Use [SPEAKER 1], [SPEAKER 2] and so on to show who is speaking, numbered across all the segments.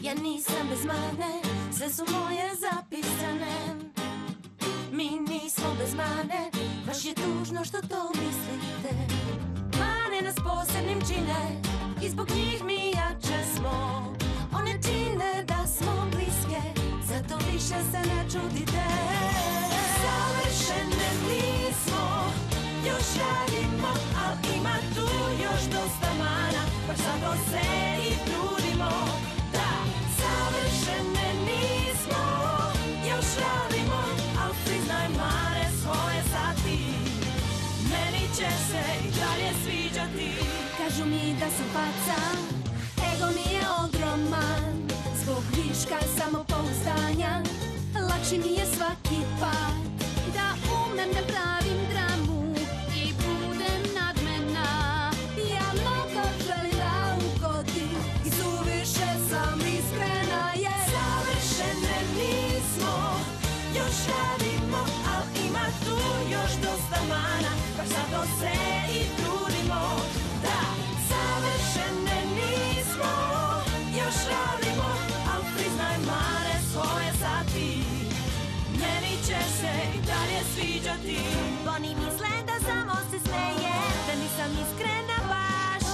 [SPEAKER 1] Ja nisam bez mane, sve su moje zapisane. Mi nismo bez mane, baš je tužno što to mislite. Mane nas posebnim čine i zbog njih mi jače smo. One čine da smo bliske, zato više se ne čudite. Savršene nismo, još radimo, al ima tu još dosta mana, baš zato se i trudimo. Da, savršene nismo, još radimo, al priznaj mane svoje sad ti. Meni će se i dalje sviđati. Kažu mi da sam faca, ego mi je ogroman. Zbog viška samopouzdanja lakši mi je svaki pad. Da umem da pravim dramu i budem nadmena. Ja mnogo želim da ugodim i suviše sam iskrena, jer savršene nismo, još radimo, al ima tu još dosta mana, baš zato se i trudimo. Da, savršene nismo, još radimo, al priznaj mane svoje sad ti. Meni će se i dalje sviđati. Oni misle da samo se smejem, da nisam iskrena baš.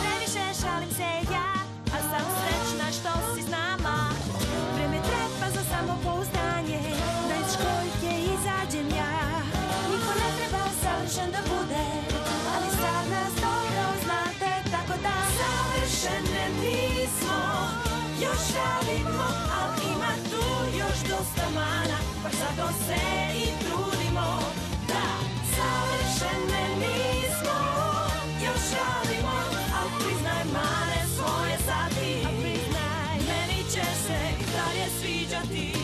[SPEAKER 1] Previše šalim se ja, a sam srećna što si s nama. Vreme treba za samopouzdanje, da iz školjke izađem ja. Niko ne treba savršen da bude, ali sad nas dobro znate, tako da savršene nismo, još radimo, al ima tu još dosta mana, baš zato se i trudimo. Da, savršene nismo, još radimo, al priznaj mane svoje sad ti. Meni će se i dalje sviđati.